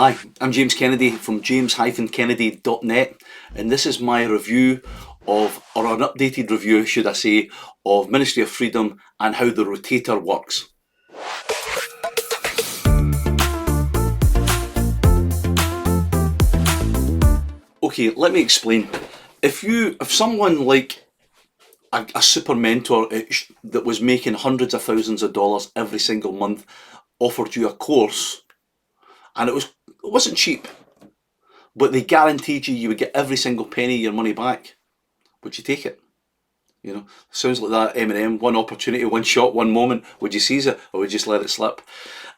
Hi, I'm James Kennedy from james-kennedy.net, and this is my review of, or an updated review, should I say, of Ministry of Freedom and how the rotator works. Okay, let me explain. If someone like a super mentor that was making hundreds of thousands of dollars every single month offered you a course, and it wasn't cheap, but they guaranteed you would get every single penny of your money back, would you take it? You know, sounds like that Eminem, one opportunity, one shot, one moment. Would you seize it or would you just let it slip?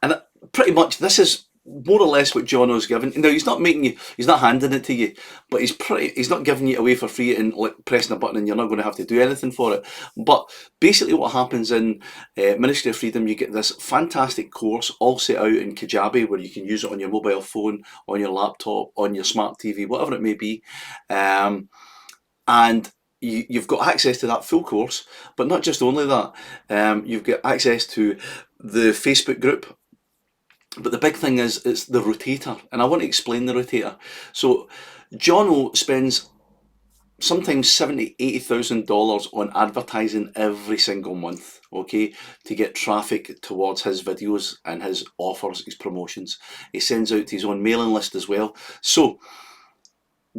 And pretty much this is more or less what Jono's given. Now he's not handing it to you, but he's not giving you away for free and like pressing a button and you're not going to have to do anything for it. But basically what happens in Ministry of Freedom, you get this fantastic course all set out in Kajabi where you can use it on your mobile phone, on your laptop, on your smart TV, whatever it may be. And you've got access to that full course, but not just only that, you've got access to the Facebook group. But the big thing is, it's the rotator, and I want to explain the rotator. So Jono spends sometimes $70,000-$80,000 on advertising every single month, okay, to get traffic towards his videos and his offers, his promotions. He sends out to his own mailing list as well. So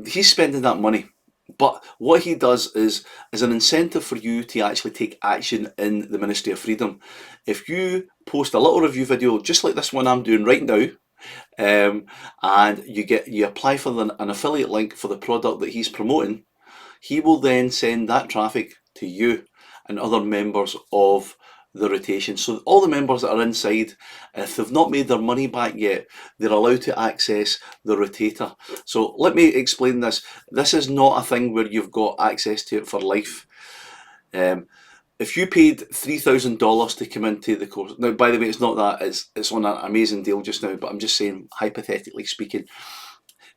he's spending that money. But what he does is an incentive for you to actually take action in the Ministry of Freedom. If you post a little review video, just like this one I'm doing right now, and you apply for an affiliate link for the product that he's promoting, he will then send that traffic to you and other members of the rotation. So all the members that are inside, if they've not made their money back yet, they're allowed to access the rotator. So let me explain this. This is not a thing where you've got access to it for life. If you paid $3,000 to come into the course, now by the way, it's not that, it's on an amazing deal just now, but I'm just saying, hypothetically speaking,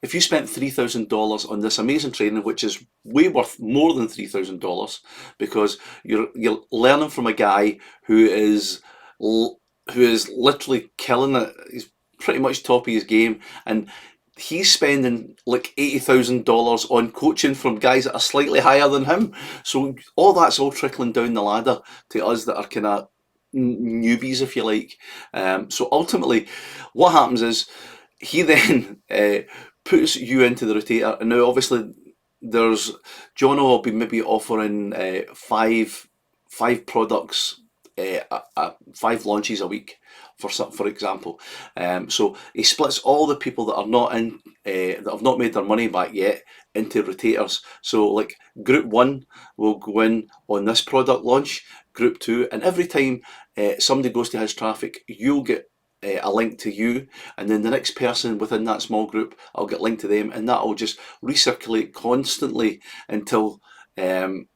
if you spent $3,000 on this amazing training, which is way worth more than $3,000, because you're learning from a guy who is literally killing it. He's pretty much top of his game, and he's spending like $80,000 on coaching from guys that are slightly higher than him. So all that's all trickling down the ladder to us that are kind of newbies, if you like. So ultimately, what happens is he then puts you into the rotator, and now obviously there's Jono will be maybe offering five products, 5 launches a week for example. So he splits all the people that are not in that have not made their money back yet into rotators. So like group 1 will go in on this product launch, group 2, and every time somebody goes to his traffic, you'll get a link to you, and then the next person within that small group, I'll get linked to them, and that will just recirculate constantly until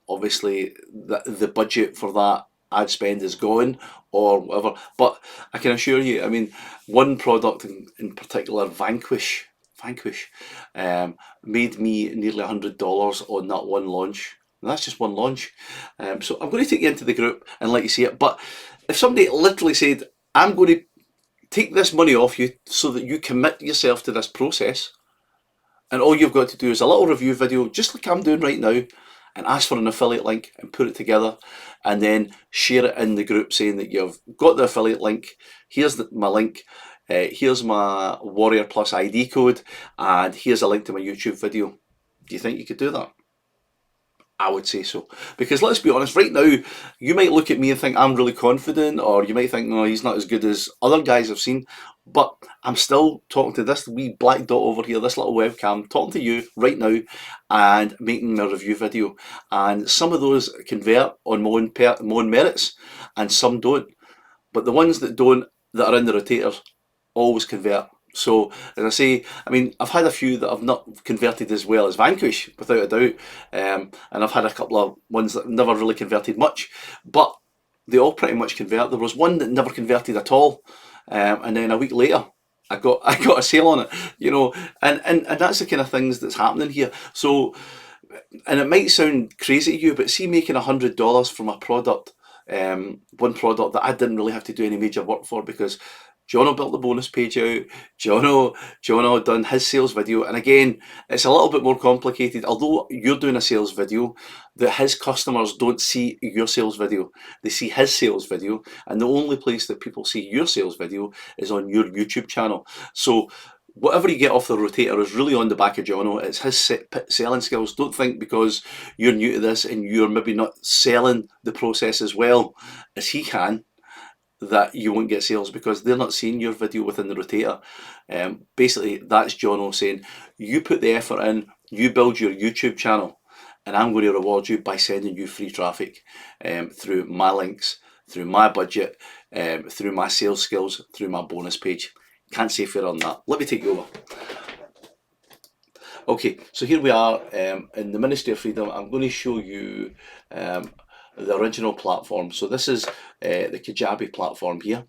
obviously the budget for that ad spend is gone or whatever. But I can assure you, I mean, one product in particular, Vanquish, made me nearly $100 on that one launch. And that's just one launch. So I'm going to take you into the group and let you see it. But if somebody literally said, I'm going to take this money off you so that you commit yourself to this process, and all you've got to do is a little review video, just like I'm doing right now, and ask for an affiliate link and put it together, and then share it in the group saying that you've got the affiliate link. Here's my link. Here's my Warrior Plus ID code, and here's a link to my YouTube video. Do you think you could do that? I would say so. Because let's be honest, right now, you might look at me and think I'm really confident, or you might think, no, he's not as good as other guys I've seen. But I'm still talking to this wee black dot over here, this little webcam, talking to you right now and making a review video. And some of those convert on my own merits, and some don't. But the ones that don't, that are in the rotators, always convert. So, as I say, I mean, I've had a few that have not converted as well as Vanquish, without a doubt, and I've had a couple of ones that never really converted much, but they all pretty much convert. There was one that never converted at all, and then a week later, I got a sale on it, you know, and that's the kind of things that's happening here. So, and it might sound crazy to you, but see, making $100 from a product, one product that I didn't really have to do any major work for, because Jono built the bonus page out. Jono done his sales video, and again, it's a little bit more complicated. Although you're doing a sales video, that his customers don't see your sales video; they see his sales video, and the only place that people see your sales video is on your YouTube channel. So whatever you get off the rotator is really on the back of Jono. It's his selling skills. Don't think because you're new to this and you're maybe not selling the process as well as he can, that you won't get sales, because they're not seeing your video within the rotator. Basically, that's Jono saying, you put the effort in, you build your YouTube channel, and I'm going to reward you by sending you free traffic through my links, through my budget, through my sales skills, through my bonus page. Can't say fairer on that. Let me take you over. Okay, so here we are in the Ministry of Freedom. I'm going to show you the original platform. So this is the Kajabi platform here,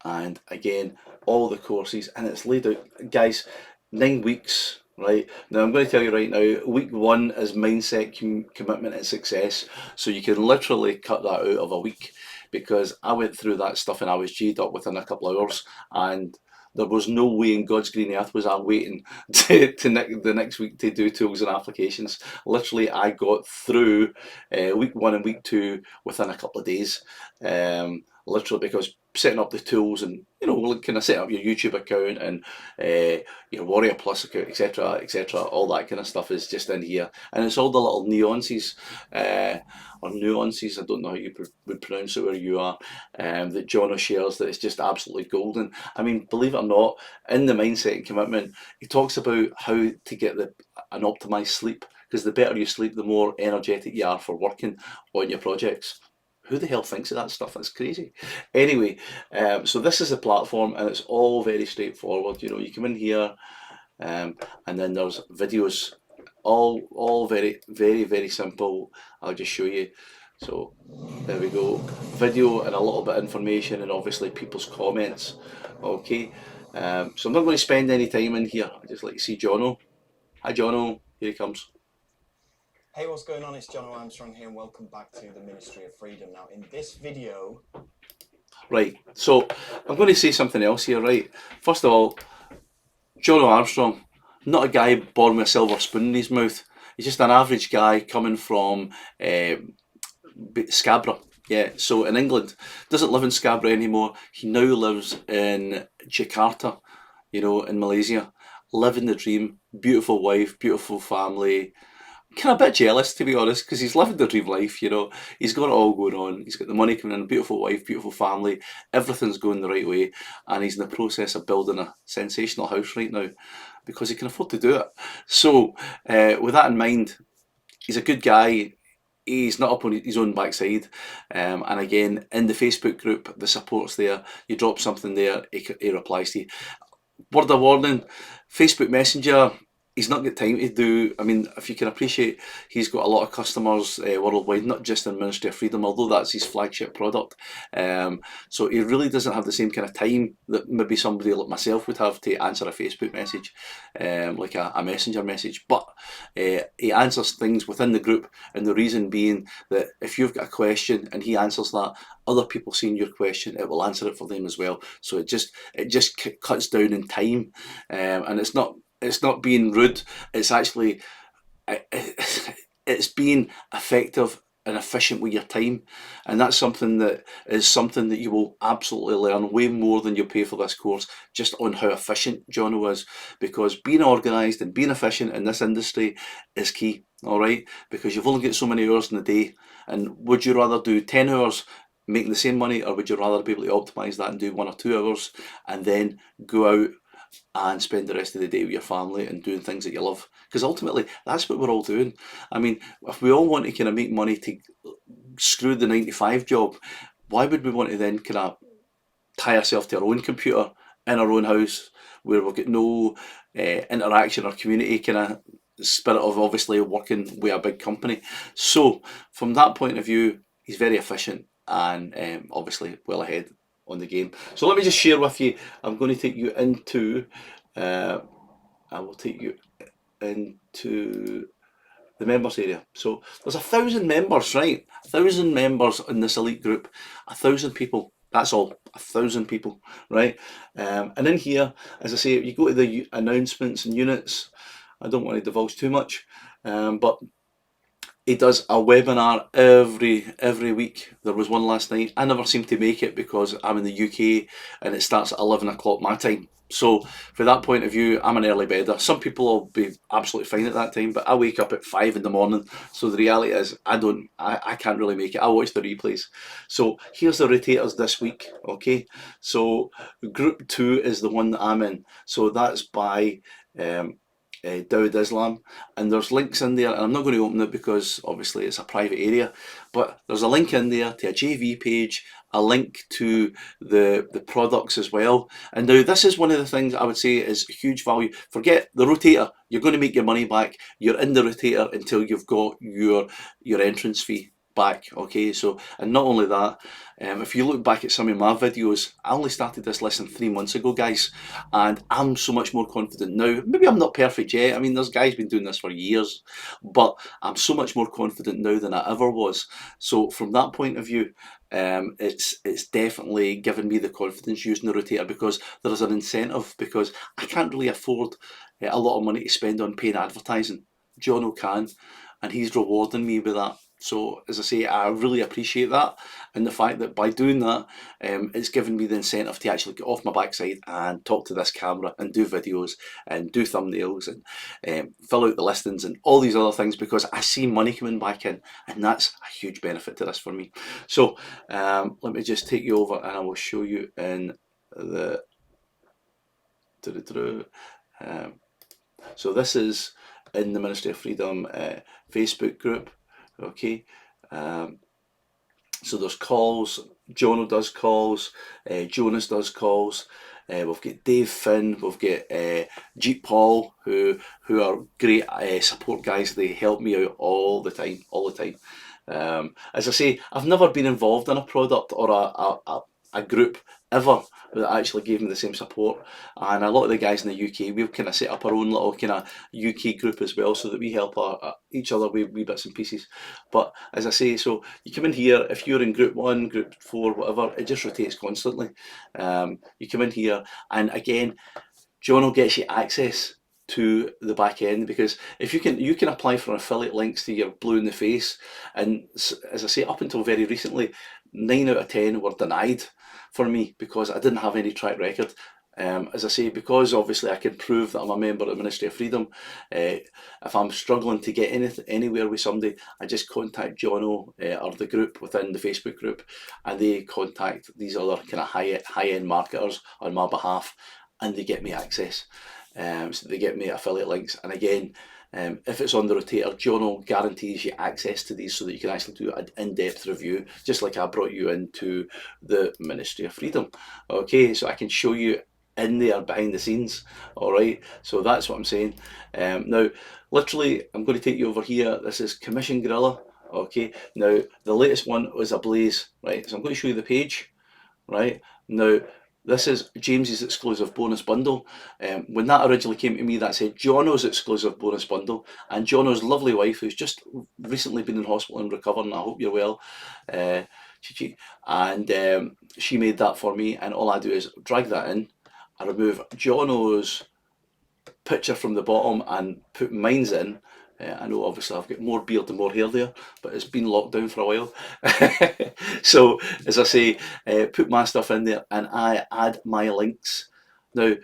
and again, all the courses, and it's laid out, guys, 9 weeks. Right, now I'm going to tell you right now, week 1 is mindset, commitment and success. So you can literally cut that out of a week, because I went through that stuff and I was G'd up within a couple of hours, and there was no way in God's green earth was I waiting the next week to do tools and applications. Literally, I got through week 1 and week 2 within a couple of days. Literally, because setting up the tools and, you know, kind of setting up your YouTube account and your Warrior Plus account, etc., all that kind of stuff is just in here. And it's all the little nuances, or nuances, I don't know how you would pronounce it where you are, that Jono shares, that is just absolutely golden. I mean, believe it or not, in the mindset and commitment, he talks about how to get an optimized sleep, because the better you sleep, the more energetic you are for working on your projects. Who the hell thinks of that stuff? That's crazy. Anyway, so this is the platform, and it's all very straightforward. You know, you come in here, and then there's videos, all very, very, very simple. I'll just show you. So there we go, video and a little bit of information, and obviously people's comments. Okay, so I'm not going to spend any time in here. I just like to see Jono. Hi Jono, here he comes. Hey, what's going on? It's Jono Armstrong here, and welcome back to the Ministry of Freedom. Now, in this video... Right, so I'm going to say something else here, right? First of all, Jono Armstrong, not a guy born with a silver spoon in his mouth. He's just an average guy coming from Scarborough. Yeah, so in England. Doesn't live in Scarborough anymore. He now lives in Jakarta, you know, in Malaysia. Living the dream. Beautiful wife, beautiful family. Kind of a bit jealous, to be honest, because he's living the dream life, you know. He's got it all going on. He's got the money coming in, beautiful wife, beautiful family. Everything's going the right way, and he's in the process of building a sensational house right now because he can afford to do it. So, with that in mind, he's a good guy. He's not up on his own backside, and again, in the Facebook group, the support's there. You drop something there, he replies to you. Word of warning, Facebook Messenger, he's not got time to do. I mean, if you can appreciate, he's got a lot of customers worldwide, not just in Ministry of Freedom, although that's his flagship product. So he really doesn't have the same kind of time that maybe somebody like myself would have to answer a Facebook message, like a messenger message. But he answers things within the group, and the reason being that if you've got a question and he answers that, other people seeing your question, it will answer it for them as well. So it just cuts down in time, and it's not being rude. It's actually it's being effective and efficient with your time, and that's something that you will absolutely learn way more than you pay for this course, just on how efficient Jono is, because being organised and being efficient in this industry is key. All right, because you've only got so many hours in the day, and would you rather do 10 hours making the same money, or would you rather be able to optimise that and do 1 or 2 hours and then go out and spend the rest of the day with your family and doing things that you love? Because ultimately, that's what we're all doing. I mean, if we all want to kind of make money to screw the 9 to 5 job, why would we want to then kind of tie ourselves to our own computer in our own house, where we've got no interaction or community kind of spirit of obviously working with a big company? So from that point of view, he's very efficient and obviously well ahead on the game. So let me just share with you, I'm going to take you into, I will take you into the members area. So there's 1,000 members, right? 1,000 members in this elite group, 1,000 people That's all, 1,000 people, right? And in here, as I say, you go to the announcements and units. I don't want to divulge too much, but he does a webinar every week. There was one last night. I never seem to make it because I'm in the UK and it starts at 11 o'clock my time. So from that point of view, I'm an early bedder. Some people will be absolutely fine at that time, but I wake up at 5 in the morning. So the reality is I can't really make it. I watch the replays. So here's the rotators this week, okay? So group 2 is the one that I'm in. So that's by Dawud Islam, and there's links in there, and I'm not going to open it because obviously it's a private area, but there's a link in there to a JV page, a link to the products as well. And now this is one of the things I would say is huge value. Forget the rotator, you're going to make your money back. You're in the rotator until you've got your entrance fee back, okay? So, and not only that, if you look back at some of my videos, I only started this less than 3 months ago, guys, and I'm so much more confident now. Maybe I'm not perfect yet. I mean, there's guys been doing this for years, but I'm so much more confident now than I ever was. So from that point of view, it's definitely given me the confidence using the rotator because there's an incentive, because I can't really afford a lot of money to spend on paying advertising. Jono can, and he's rewarding me with that. So as I say, I really appreciate that, and the fact that by doing that, it's given me the incentive to actually get off my backside and talk to this camera and do videos and do thumbnails and fill out the listings and all these other things, because I see money coming back in, and that's a huge benefit to this for me. So let me just take you over and I will show you in the so this is in the Ministry of Freedom Facebook group, okay. So there's calls, Jono does calls, Jonas does calls, we've got Dave Finn, we've got Jeep Paul, who are great support guys. They help me out all the time, all the time. As I say, I've never been involved in a product or a group ever that actually gave me the same support. And a lot of the guys in the UK, we've kind of set up our own little kind of UK group as well, so that we help each other with wee bits and pieces. But as I say, so you come in here, if you're in group 1, group 4, whatever, it just rotates constantly. You come in here, and again, Jono gets you access to the back end, because if you can apply for affiliate links to your blue in the face, and as I say, up until very recently, 9 out of 10 were denied for me because I didn't have any track record. As I say, because obviously I can prove that I'm a member of the Ministry of Freedom, if I'm struggling to get anywhere with somebody, I just contact Jono or the group within the Facebook group, and they contact these other kind of high end marketers on my behalf, and they get me access. So they get me affiliate links, and again, if it's on the rotator, Jono guarantees you access to these so that you can actually do an in-depth review, just like I brought you into the Ministry of Freedom. Okay, so I can show you in there behind the scenes. All right, so that's what I'm saying. Now, literally, I'm going to take you over here. This is Commission Gorilla. Okay, now the latest one was a Blaze, right? So I'm going to show you the page, right? Now, this is James's exclusive bonus bundle. When that originally came to me, that said Jono's exclusive bonus bundle, and Jono's lovely wife, who's just recently been in hospital and recovering, I hope you're well, Chichi, and she made that for me, and all I do is drag that in, I remove Jono's picture from the bottom and put mine's in. I know obviously I've got more beard and more hair there, but it's been locked down for a while. So as I say, put my stuff in there and I add my links. Now,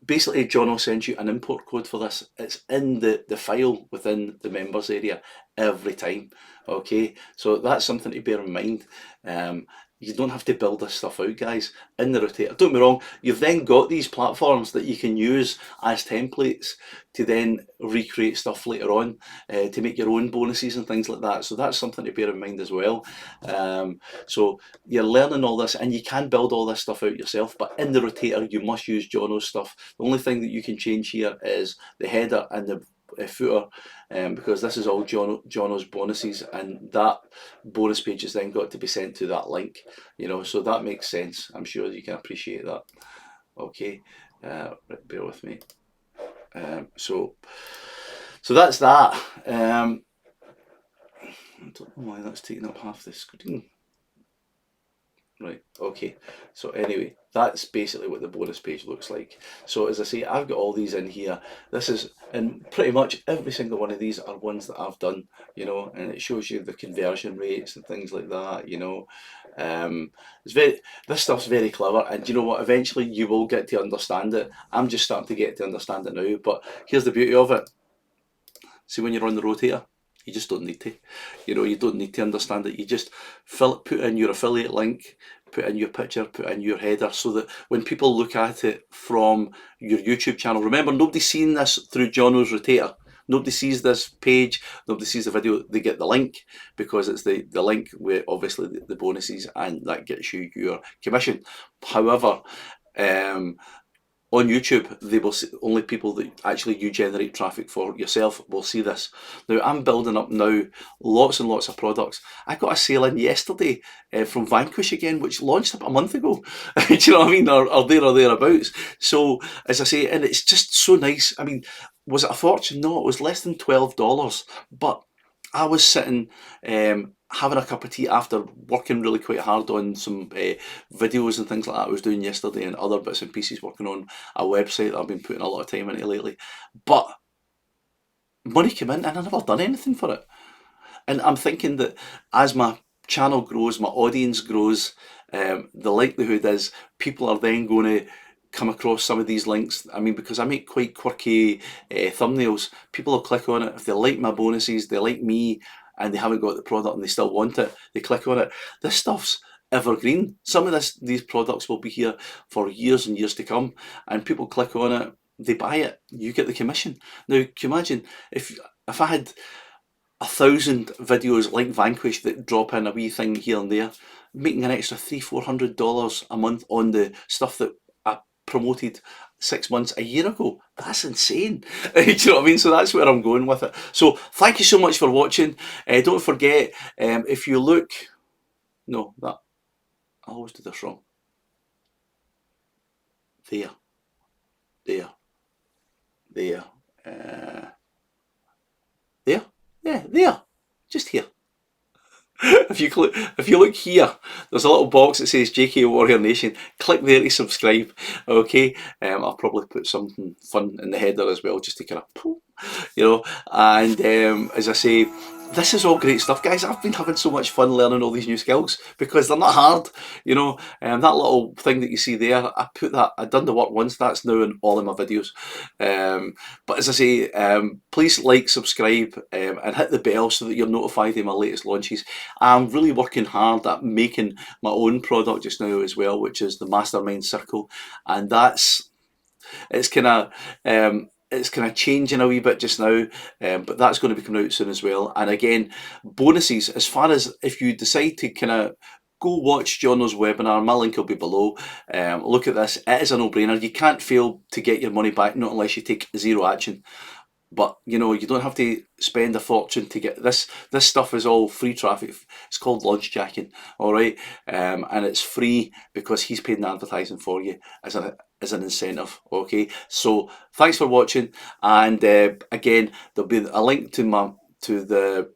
basically, Jono sends you an import code for this. It's in the file within the members area every time. Okay, so that's something to bear in mind. You don't have to build this stuff out, guys, in the rotator. Don't get me wrong, you've then got these platforms that you can use as templates to then recreate stuff later on, to make your own bonuses and things like that. So that's something to bear in mind as well. So you're learning all this, and you can build all this stuff out yourself, but in the rotator you must use Jono's stuff. The only thing that you can change here is the header and the footer, because this is all Jono's bonuses, and that bonus page has then got to be sent to that link, you know, so that makes sense. I'm sure you can appreciate that. Okay, right, bear with me. So that's that. I don't know why that's taking up half the screen. Right, okay. So anyway, that's basically what the bonus page looks like. So as I say, I've got all these in here. This is, and pretty much every single one of these are ones that I've done, and it shows you the conversion rates and things like that. Um, it's very, this stuff's very clever, and you know what? Eventually you will get to understand it. I'm just starting to get to understand it now, but here's the beauty of it. See, when you're on the rotator, you just don't need to. You don't need to understand it. You just put in your affiliate link, put in your picture, put in your header, so that when people look at it from your YouTube channel, remember, nobody's seeing this through Jono's rotator. Nobody sees this page, nobody sees the video, they get the link because it's the link with obviously the bonuses, and that gets you your commission. However, um, on YouTube, they will see, only people that actually you generate traffic for yourself will see this. Now, I'm building up now lots and lots of products. I got a sale in yesterday from Vanquish again, which launched about a month ago. Do you know what I mean? Or there or thereabouts. So, as I say, and it's just so nice. I mean, was it a fortune? No, it was less than $12. But I was sitting having a cup of tea after working really quite hard on some videos and things like that I was doing yesterday, and other bits and pieces, working on a website that I've been putting a lot of time into lately. But money came in and I never done anything for it. And I'm thinking that as my channel grows, my audience grows, the likelihood is people are then going to come across some of these links. I mean, because I make quite quirky thumbnails, people will click on it. If they like my bonuses, they like me, and they haven't got the product and they still want it, they click on it. This stuff's evergreen. Some of these products will be here for years and years to come, and people click on it, they buy it, you get the commission. Now, can you imagine if I had 1,000 videos like Vanquish that drop in a wee thing here and there, making an extra $300-400 a month on the stuff that I promoted 6 months, a year ago. That's insane. Do you know what I mean? So that's where I'm going with it. So thank you so much for watching. Don't forget, if you look, no, that I always do this wrong. There, there, there, there, yeah, there, just here. If you look here, there's a little box that says JK Warrior Nation. Click there to subscribe. Okay, I'll probably put something fun in the header as well, just to kind of, And as I say, this is all great stuff, guys. I've been having so much fun learning all these new skills because they're not hard. That little thing that you see there, I've done the work once. That's now in all of my videos. But as I say, please like, subscribe, and hit the bell so that you're notified of my latest launches. I'm really working hard at making my own product just now as well, which is the Mastermind Circle, and it's kind of changing a wee bit just now, but that's going to be coming out soon as well. And again, bonuses, as far as if you decide to kind of go watch Jono's webinar, my link will be below. Look at this, it is a no-brainer. You can't fail to get your money back, not unless you take zero action. But you don't have to spend a fortune to get this. This stuff is all free traffic. It's called launch jacking, all right, and it's free because he's paying the advertising for you as an incentive. Okay, so thanks for watching, and again, there'll be a link to the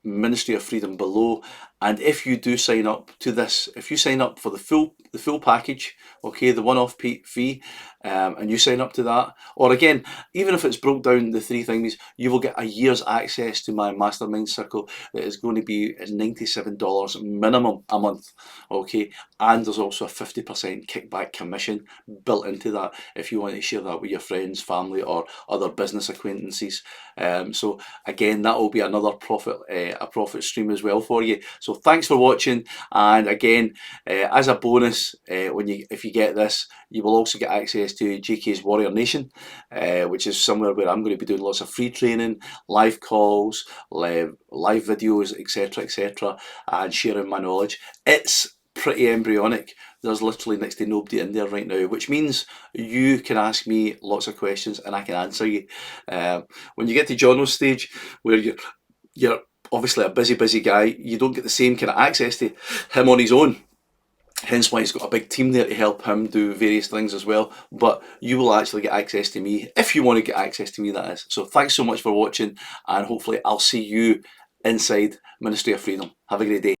Ministry of Freedom below. And if you do sign up to this, if you sign up for the full package, okay, the one-off fee, and you sign up to that, or again, even if it's broke down the three things, you will get a year's access to my Mastermind Circle that is going to be $97 minimum a month, okay, and there's also a 50% kickback commission built into that if you want to share that with your friends, family, or other business acquaintances. So again, that will be another a profit stream as well for you. So thanks for watching, and again, as a bonus, if you get this, you will also get access to JK's Warrior Nation, which is somewhere where I'm going to be doing lots of free training, live calls, live videos, etc., and sharing my knowledge. It's pretty embryonic. There's literally next to nobody in there right now, which means you can ask me lots of questions and I can answer you. When you get to Jono's stage, where you're obviously a busy guy, you don't get the same kind of access to him on his own. Hence why he's got a big team there to help him do various things as well. But you will actually get access to me, if you want to get access to me, that is. So thanks so much for watching, and hopefully I'll see you inside Ministry of Freedom. Have a great day.